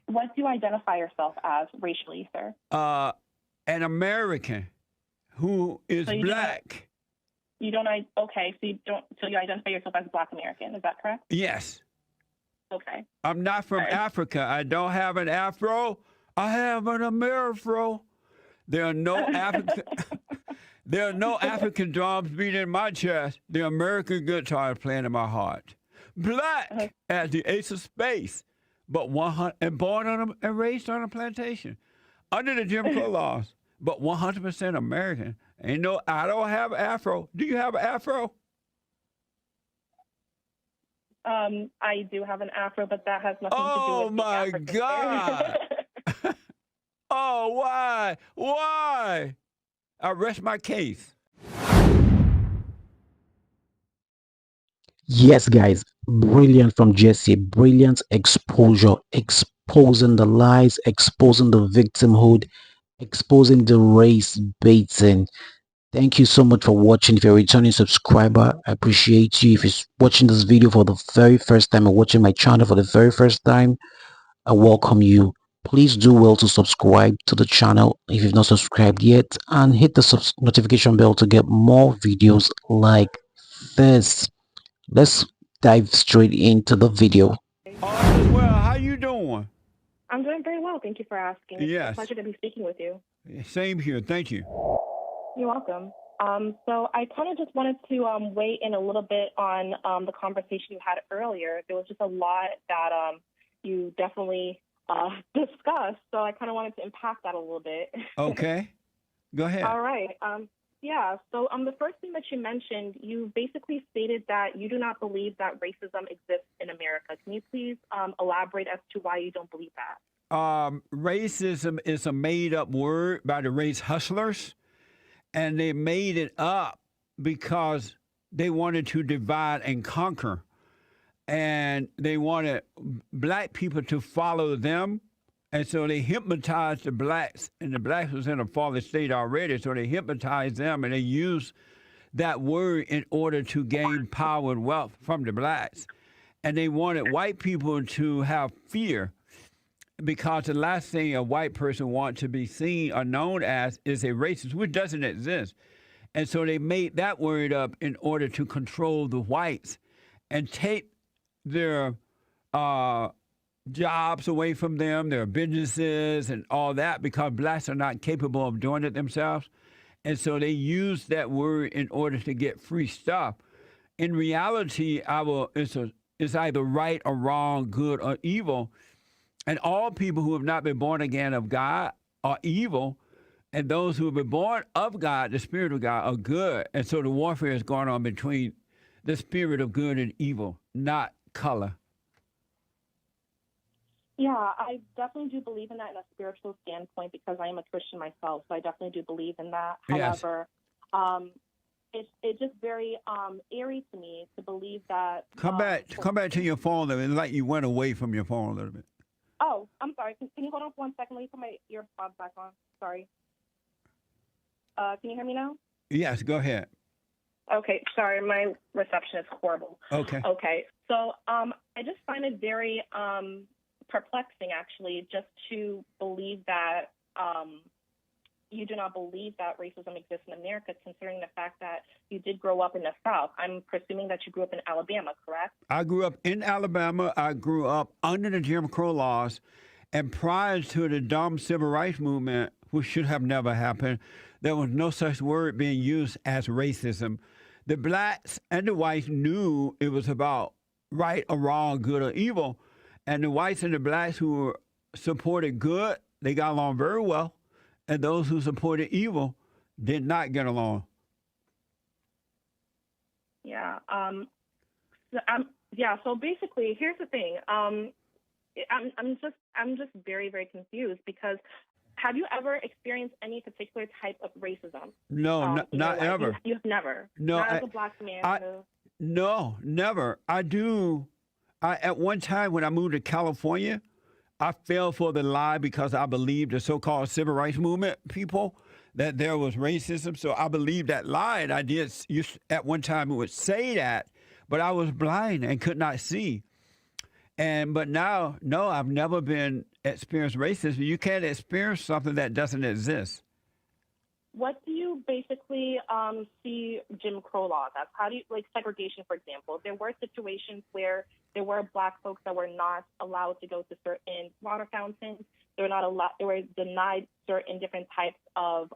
What do you identify yourself as racially, sir? An American who is So black. okay, so you identify yourself as Black American, is that correct? Yes. Okay. I'm not from Africa. I don't have an afro. I have an Amerifro. There are no African. There are no African drums beating in my chest. The American guitar is playing in my heart. Black as the ace of space, but 100 and born on and raised on a plantation under the Jim Crow laws, but 100% American. Ain't no. I don't have afro. Do you have an afro? I do have an afro, but that has nothing to do Oh with being my African. God! Oh, why? Why? I rest my case. Yes, guys, brilliant from Jesse. Brilliant exposure, exposing the lies, exposing the victimhood, exposing the race baiting. Thank you so much for watching. If you're a returning subscriber, I appreciate you. If you're watching this video for the very first time or watching my channel for the very first time, I welcome you. Please do well to subscribe to the channel if you've not subscribed yet, and hit the notification bell to get more videos like this. Let's dive straight into the video. All is well. How you doing? I'm doing very well. Thank you for asking. It's Yes. a pleasure to be speaking with you. Same here. Thank you. You're welcome. So I kind of just wanted to weigh in a little bit on the conversation you had earlier. There was just a lot that you definitely discussed, so I kind of wanted to impact that a little bit. Okay. Go ahead. All right. Yeah. So the first thing that you mentioned, you basically stated that you do not believe that racism exists in America. Can you please elaborate as to why you don't believe that? Racism is a made-up word by the race hustlers, and they made it up because they wanted to divide and conquer, and they wanted black people to follow them. And so they hypnotized the blacks, and the blacks was in a fallen state already, so they hypnotized them, and they used that word in order to gain power and wealth from the blacks. And they wanted white people to have fear, because the last thing a white person wants to be seen or known as is a racist, which doesn't exist. And so they made that word up in order to control the whites and take their jobs away from them, their businesses and all that, because blacks are not capable of doing it themselves. And so they use that word in order to get free stuff. In reality, it's either right or wrong, good or evil. And all people who have not been born again of God are evil. And those who have been born of God, the Spirit of God, are good. And so the warfare is going on between the spirit of good and evil, not color. Yeah, I definitely do believe in that in a spiritual standpoint because I am a Christian myself, so I definitely do believe in that. Yes. However, it's just very eerie to me to believe that. Come back to your phone. It's like you went away from your phone a little bit. Oh, I'm sorry. Can you hold on for 1 second? Let me put my earpods back on. Sorry. Can you hear me now? Yes, go ahead. Okay, sorry, my reception is horrible. Okay. Okay, so I just find it very perplexing, actually, just to believe that you do not believe that racism exists in America, considering the fact that you did grow up in the South. I'm presuming that you grew up in Alabama, correct? I grew up in Alabama. I grew up under the Jim Crow laws. And prior to the dumb civil rights movement, which should have never happened, there was no such word being used as racism. The blacks and the whites knew it was about right or wrong, good or evil. And the whites and the blacks who supported good, they got along very well. And those who supported evil did not get along. Yeah. So basically, here's the thing. I'm just very, very confused because have you ever experienced any particular type of racism? No, not ever. You've never. No, not as a black man. No, never. At one time when I moved to California, I fell for the lie because I believed the so-called civil rights movement people that there was racism. So I believed that lie, and I did. At one time, it would say that, but I was blind and could not see. But now, no, I've never been experienced racism. You can't experience something that doesn't exist. What do you basically see Jim Crow laws as? How do you, like segregation, for example? There were situations where there were Black folks that were not allowed to go to certain water fountains. They were not allowed. They were denied certain different types of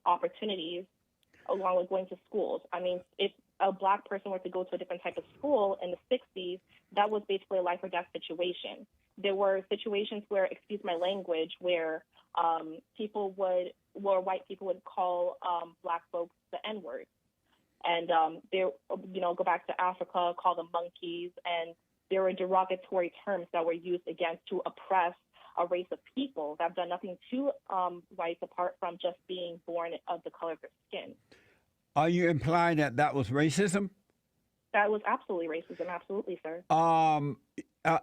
opportunities, along with going to schools. I mean, if a Black person were to go to a different type of school in the 60s, that was basically a life or death situation. There were situations where, excuse my language, where white people would call Black folks the N-word. And go back to Africa, call them monkeys. And there were derogatory terms that were used against to oppress a race of people that have done nothing to whites apart from just being born of the color of their skin. Are you implying that that was racism? That was absolutely racism. Absolutely, sir.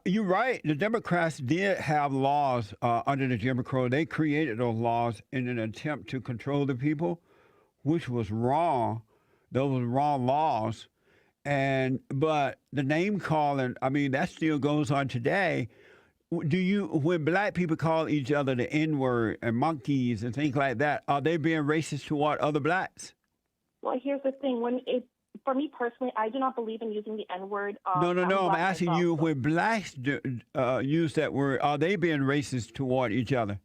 You're right. The Democrats did have laws under the Jim Crow. They created those laws in an attempt to control the people, which was wrong. Those were wrong laws. But the name calling, I mean, that still goes on today. When Black people call each other the N-word and monkeys and things like that, are they being racist toward other Blacks? Well, here's the thing. For me personally, I do not believe in using the N-word. No. I'm asking you, when Blacks use that word, are they being racist toward each other?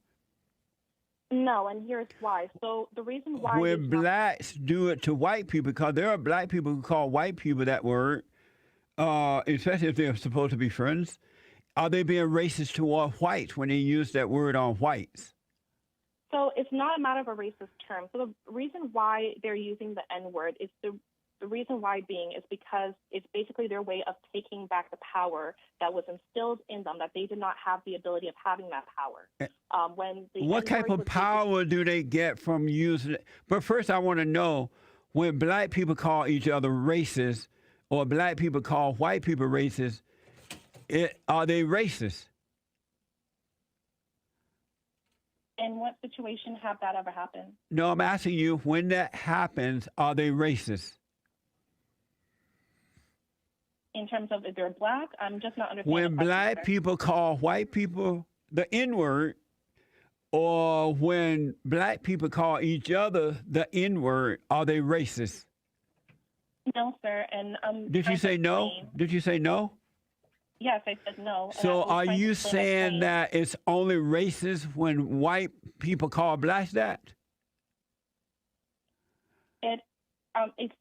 No, and here's why. So the reason why... When Blacks do it to white people, because there are Black people who call white people that word, especially if they're supposed to be friends, are they being racist toward whites when they use that word on whites? So it's not a matter of a racist term. So the reason why they're using the N-word is the reason why being is because it's basically their way of taking back the power that was instilled in them, that they did not have the ability of having that power. What type of power do they get from using it? But first, I want to know, when Black people call each other racist or Black people call white people racist, are they racist? In what situation have that ever happened? No, I'm asking you, when that happens, are they racist? In terms of if they're Black, I'm just not understanding. When Black people call white people the N-word, or when Black people call each other the N-word, are they racist? No, sir. And did you say no? Did you say no? Yes, I said no. So are you saying that it's only racist when white people call Blacks that? It's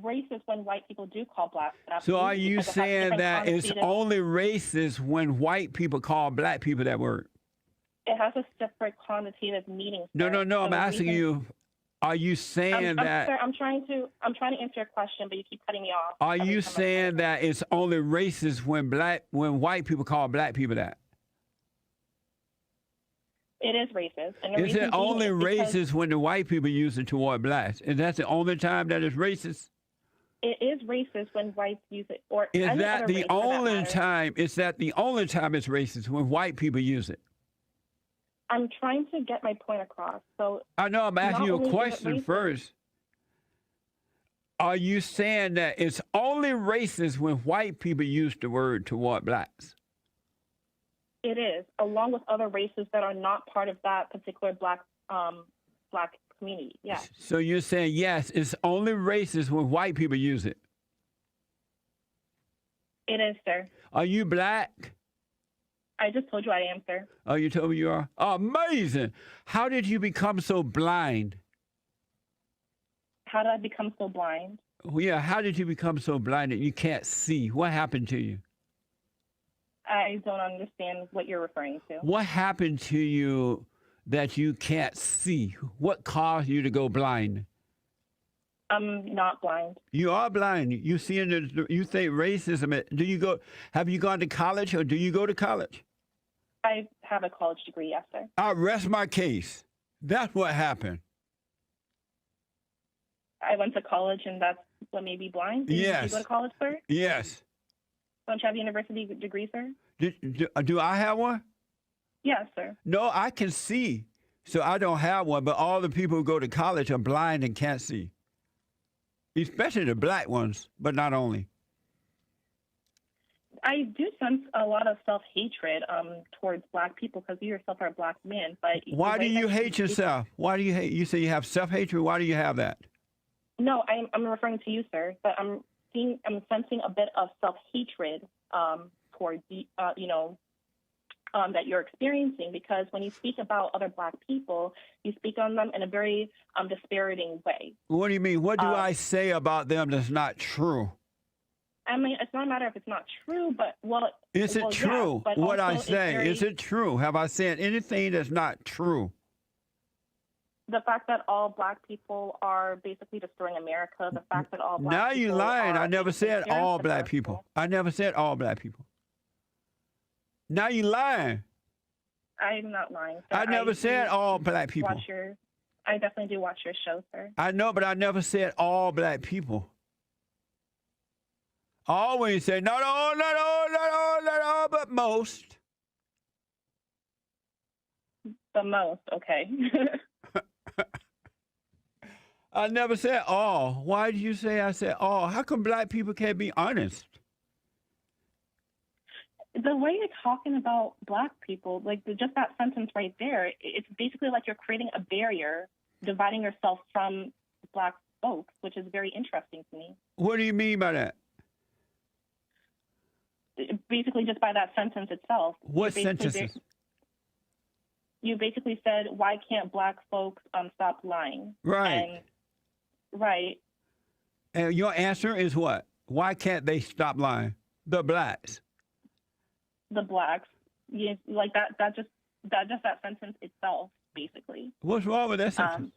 racist when white people do call Blacks that. So are you saying that it's only racist when white people call Black people that word? It has a separate connotative meaning. No. I'm asking you. Are you saying that? Sir, I'm trying to answer your question, but you keep cutting me off. Are you saying that it's only racist when white people call Black people that? It is racist. And is it only racist when the white people use it toward Blacks? Is that the only time that it's racist? It is racist when whites use it, or is that the only time? Is that the only time it's racist when white people use it? I'm trying to get my point across. So I know I'm asking you a question first. Are you saying that it's only racist when white people use the word toward Blacks? It is, along with other races that are not part of that particular Black community. Yes. So you're saying yes, it's only racist when white people use it. It is, sir. Are you Black? I just told you I am, sir. Oh, you told me you are? Amazing. How did you become so blind? How did I become so blind? Well, yeah, how did you become so blind that you can't see? What happened to you? I don't understand what you're referring to. What happened to you that you can't see? What caused you to go blind? I'm not blind. You are blind. You see, you think racism. Have you gone to college, or do you go to college? I have a college degree, yes, sir. I rest my case. That's what happened. I went to college, and that's what made me blind? Yes. Did you go to college, sir? Yes. Don't you have a university degree, sir? Do I have one? Yes, sir. No, I can see, so I don't have one, but all the people who go to college are blind and can't see. Especially the Black ones, but not only. I do sense a lot of self-hatred towards Black people because you yourself are a Black man. But the Why do way that you hate yourself? Why do you hate? You say you have self-hatred. Why do you have that? No, I'm referring to you, sir. But I'm sensing a bit of self-hatred towards that you're experiencing, because when you speak about other Black people, you speak on them in a very disparaging way. What do you mean? What do I say about them that's not true? I mean, it's not a matter if it's not true, but is it true? Yeah, but what I also say is it true? Have I said anything that's not true? The fact that all Black people are basically destroying America. The fact that all Black now people you lying. I never said all Black people. people. I never said all Black people. Now you lying. I'm not lying, sir. I never said all Black people. I definitely do watch your show, sir. I know, but I never said all Black people. I always say not all, not all, not all, not all, but most. The most, okay. I never said all. Why do you say I said all? How come Black people can't be honest? The way you're talking about Black people, like just that sentence right there, it's basically like you're creating a barrier, dividing yourself from Black folks, which is very interesting to me. What do you mean by that? Basically, just by that sentence itself. What sentences? You basically said, why can't Black folks stop lying? Right. Right. And your answer is what? Why can't they stop lying? The Blacks. The Blacks. Yeah, like that sentence itself, basically. What's wrong with that sentence?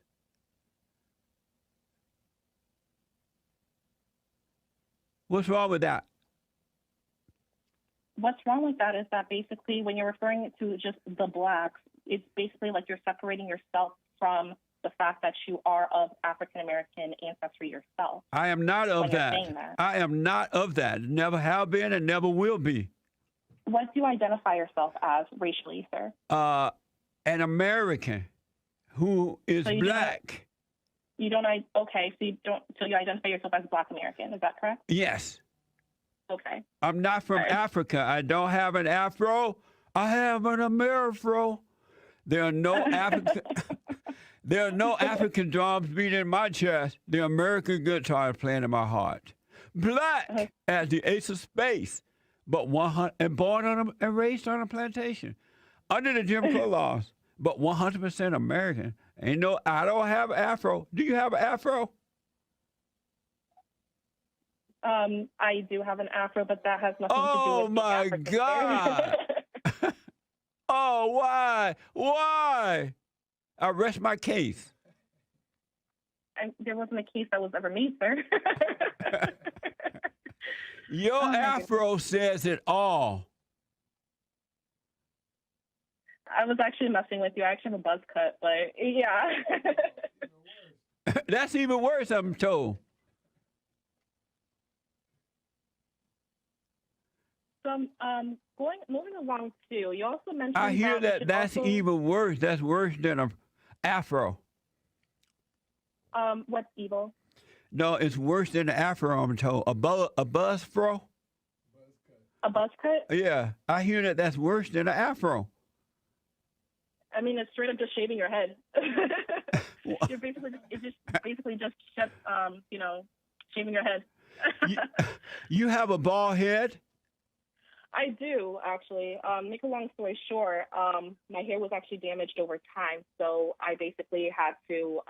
What's wrong with that? What's wrong with that is that basically when you're referring to just the Blacks, it's basically like you're separating yourself from the fact that you are of African-American ancestry yourself. I am not of that. I am not of that. Never have been and never will be. What do you identify yourself as racially, sir? An American who is Black. You identify yourself as Black American, is that correct? Yes. Okay. I'm not from Africa. I don't have an afro. I have an Amerifro. There are no African. There are no African drums beating in my chest. The American guitar is playing in my heart. Black as the ace of space, but and born on and raised on a plantation, under the Jim Crow laws, but 100% American. I don't have an afro. Do you have an afro? I do have an afro, but that has nothing to do with Oh my God! Oh, why? Why? I rest my case. There wasn't a case that was ever made, sir. Your afro says it all. I was actually messing with you. I actually have a buzz cut, but yeah. That's even worse, I'm told. So, moving along too, you also mentioned. I hear that's even worse. That's worse than an afro. What's evil? No, it's worse than an afro, I'm told. A buzz fro? A buzz cut? Yeah, I hear that's worse than an afro. I mean, it's straight up just shaving your head. You're basically shaving your head. You have a bald head? I do, actually. Make a long story short, my hair was actually damaged over time, so I basically had to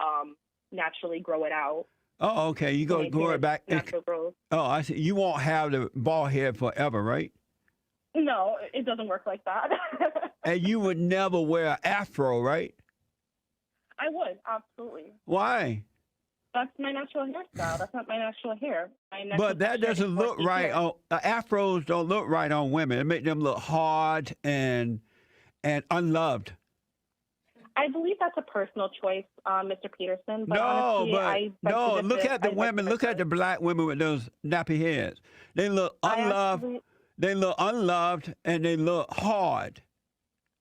naturally grow it out. Oh, okay. You go grow it back. Natural growth. Oh, I see. You won't have the bald head forever, right? No, it doesn't work like that. And you would never wear an afro, right? I would, absolutely. Why? That's my natural hairstyle. That's not my natural hair. But that doesn't look right on afros. Don't look right on women. It makes them look hard and unloved. I believe that's a personal choice, Mr. Peterson. But look at the women. Look at the Black women with those nappy heads. They look unloved. They look unloved and they look hard.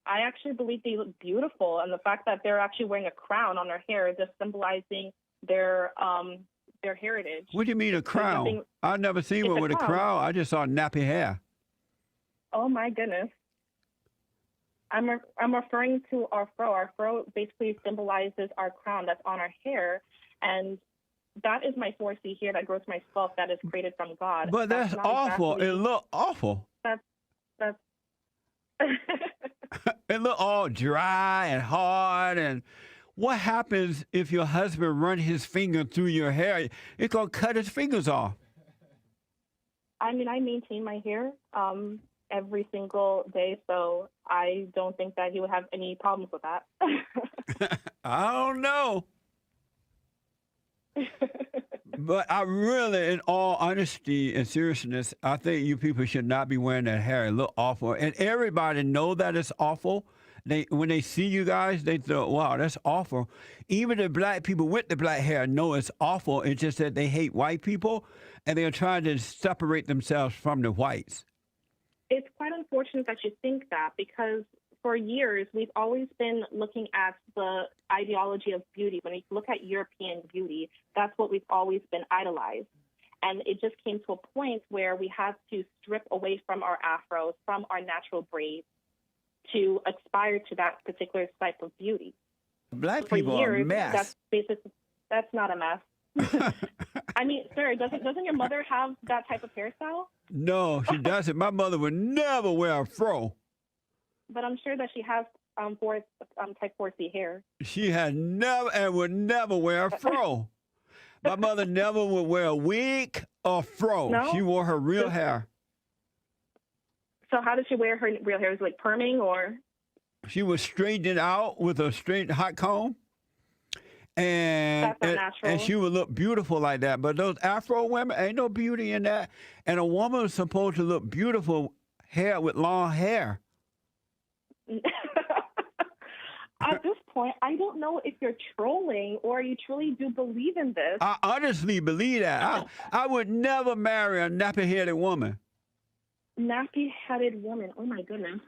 I actually believe they look beautiful, and the fact that they're actually wearing a crown on their hair is just symbolizing their heritage. What do you mean a crown? I've never seen one with a crown. I just saw nappy hair. Oh my goodness. I'm referring to our fro. Our fro basically symbolizes our crown that's on our hair, and that is my 4C hair that grows my scalp that is created from God. But That's that's not awful. It exactly look awful. that's that's It look all dry and hard. And what happens if your husband run his finger through your hair? It's gonna cut his fingers off. I mean, I maintain my hair every single day, so I don't think that he would have any problems with that. I don't know. But I really, in all honesty and seriousness, I think you people should not be wearing that hair. It look awful, and everybody know that it's awful. They when they see you guys, they thought, "Wow, that's awful." Even the black people with the black hair know it's awful. It's just that they hate white people, and they're trying to separate themselves from the whites. It's quite unfortunate that you think that because for years we've always been looking at the ideology of beauty. When we look at European beauty, that's what we've always been idolized. And it just came to a point where we had to strip away from our afros, from our natural braids, to aspire to that particular type of beauty. Black For people are a years, mess. that's not a mess. I mean, sir, doesn't your mother have that type of hairstyle? No, she doesn't. My mother would never wear a fro. But I'm sure that she has type 4C hair. She had never and would never wear a fro. My mother never would wear a wig or fro. No? She wore her real hair. So how does she wear her real hair? Is it like perming or? She would straighten it out with a straight hot comb. And, That's not natural. and she would look beautiful like that. But those Afro women, ain't no beauty in that. And a woman is supposed to look beautiful hair with long hair. At this point, I don't know if you're trolling or you truly do believe in this. I honestly believe that. I would never marry a nappy-headed woman. Nappy-headed woman. Oh my goodness.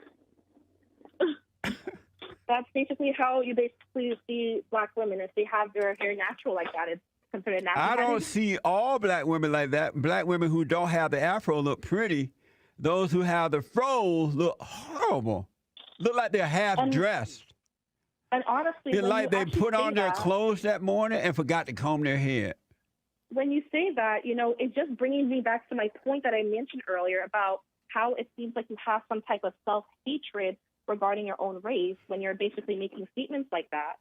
That's basically how you basically see black women. If they have their hair natural like that, it's considered nappy-headed. I don't see all black women like that. Black women who don't have the afro look pretty. Those who have the fros look horrible. Look like they're half dressed. And honestly, It's when like you they actually put say on their that, clothes that morning and forgot to comb their hair. when you say that, you know, it just brings me back to my point that I mentioned earlier about how it seems like you have some type of self-hatred regarding your own race when you're basically making statements like that.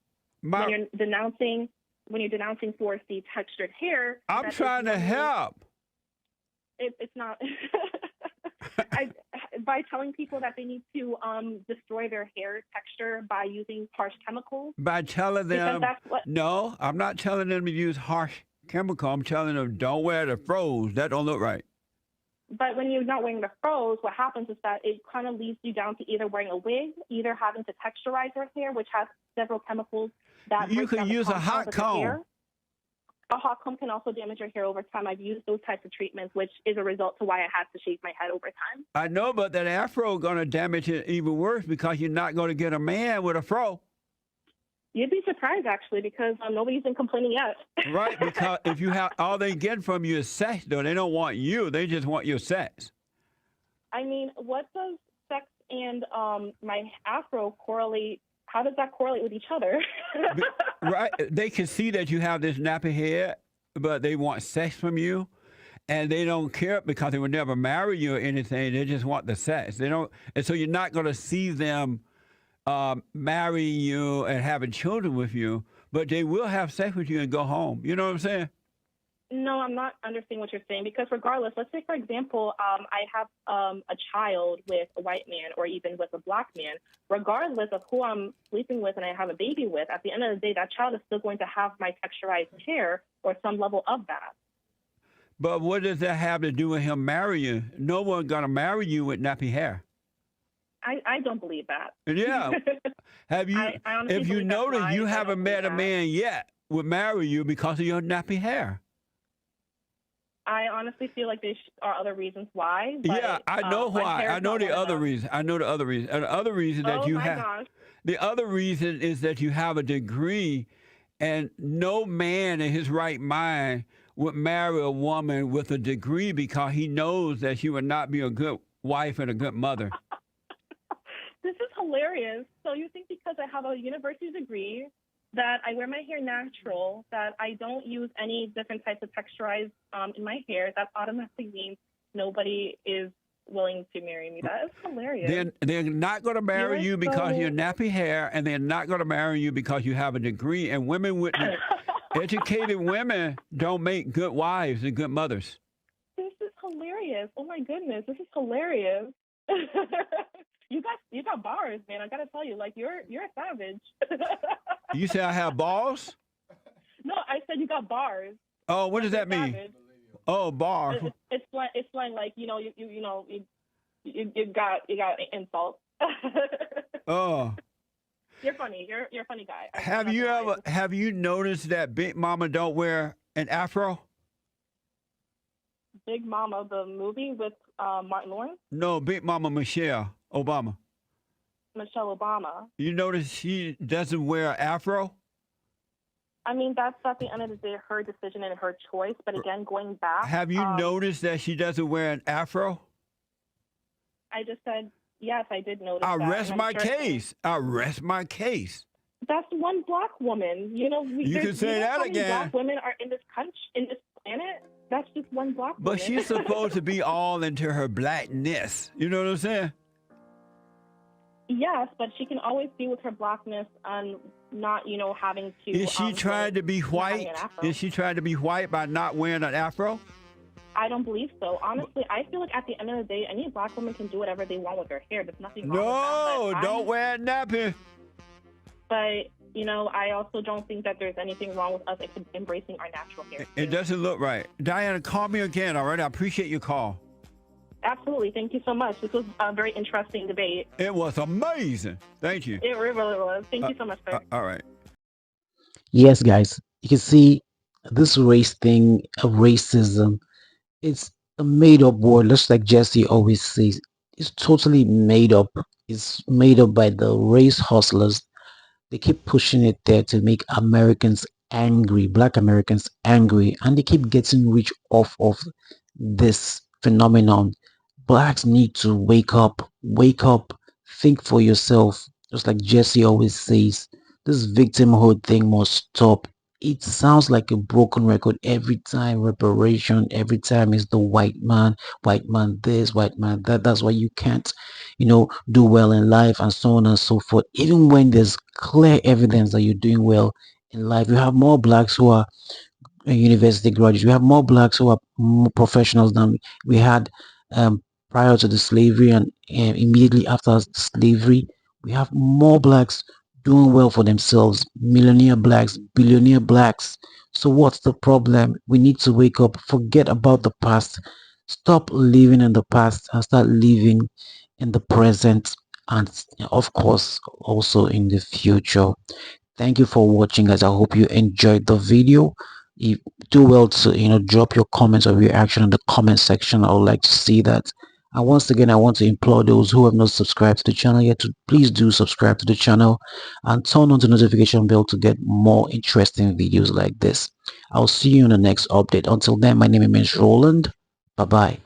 When you're denouncing 4C textured hair. I'm trying to help. It's not. By telling people that they need to destroy their hair texture by using harsh chemicals. By telling them, no, I'm not telling them to use harsh chemical. I'm telling them don't wear the fros. That don't look right. But when you're not wearing the fros, what happens is that it kind of leads you down to either wearing a wig, either having to texturize your hair, which has several chemicals that you can use a hot comb. A hot comb can also damage your hair over time. I've used those types of treatments, which is a result to why I had to shave my head over time. I know, but that afro going to damage it even worse because you're not going to get a man with a fro. You'd be surprised, actually, because nobody's been complaining yet. Right, because if you have all they get from you is sex, though, they don't want you. They just want your sex. I mean, what does sex and my afro correlate? How does that correlate with each other? Right, they can see that you have this nappy head, but they want sex from you, and they don't care because they would never marry you or anything. They just want the sex. They don't, and so you're not going to see them marrying you and having children with you, but they will have sex with you and go home. You know what I'm saying? No, I'm not understanding what you're saying because regardless, let's say, for example, I have a child with a white man or even with a black man. Regardless of who I'm sleeping with and I have a baby with, at the end of the day, that child is still going to have my texturized hair or some level of that. But what does that have to do with him marrying you? No one's going to marry you with nappy hair. I don't believe that. Yeah. Have you? I honestly if you believe that's notice, lies. you I haven't don't met a believe that. man yet would marry you because of your nappy hair. I honestly feel like there are other reasons why. But, Yeah, I know my why. hair is I know not the one of other them. reason. I know the other reason. And the other reason that Oh you my have. gosh. The other reason is that you have a degree, and no man in his right mind would marry a woman with a degree because he knows that she would not be a good wife and a good mother. This is hilarious. So you think because I have a university degree, that I wear my hair natural, that I don't use any different types of texturized in my hair, that automatically means nobody is willing to marry me. That is hilarious. They're not going to marry are you because you have so. nappy hair, and they're not going to marry you because you have a degree. And women with educated women don't make good wives and good mothers. This is hilarious. Oh my goodness, this is hilarious. You got bars, man. I gotta tell you, like you're a savage. You say I have balls? No, I said you got bars. Oh, what Like does you're that mean? savage. Oh, bar. It's like you got insults. Oh, You're funny. You're a funny guy. I'm have not you gonna lie. ever have you noticed that Big Mama don't wear an afro? Big Mama, the movie with Martin Lawrence, No, Big Mama Michelle Obama. Michelle Obama. You notice she doesn't wear an afro? I mean, that's at the end of the day her decision and her choice. But again, going back, Have you noticed that she doesn't wear an afro? I just said yes. I did notice I that. rest And I'm my certain case. I rest my case. that's one black woman. You can say that how many again. black women are in this country, in this planet? That's just one black woman. But she's supposed to be all into her blackness. You know what I'm saying? Yes, but she can always be with her blackness and not, having to. Is she trying to be having white? an afro. Is she trying to be white by not wearing an afro? I don't believe so. Honestly, I feel like at the end of the day, any black woman can do whatever they want with their hair. There's nothing wrong with No, that. don't wear a nappy. But, I also don't think that there's anything wrong with us embracing our natural hair. It doesn't look right. Diana, call me again, all right? I appreciate your call. Absolutely. Thank you so much. This was a very interesting debate. It was amazing. Thank you. It really was. Thank you so much, sir. All right. Yes, guys, you can see this race thing of racism. It's a made up word, just like Jesse always says. It's totally made up. It's made up by the race hustlers. They keep pushing it there to make Americans angry, black Americans angry, and they keep getting rich off of this phenomenon. Blacks need to wake up, think for yourself. Just like Jesse always says, this victimhood thing must stop. It sounds like a broken record every time. Reparation, every time is the white man this, white man that. That's why you can't, do well in life, and so on and so forth. Even when there's clear evidence that you're doing well in life, you have more blacks who are university graduates. We have more blacks who are more professionals than we had prior to the slavery, and immediately after slavery. We have more blacks doing well for themselves, millionaire blacks, billionaire blacks. So what's the problem? We need to wake up, forget about the past, stop living in the past and start living in the present, and of course also in the future. Thank you for watching, guys. I hope you enjoyed the video. You do well to drop your comments or reaction in the comment section. I would like to see that. And once again, I want to implore those who have not subscribed to the channel yet to please do subscribe to the channel and turn on the notification bell to get more interesting videos like this. I'll see you in the next update. Until then, my name is Roland. Bye bye.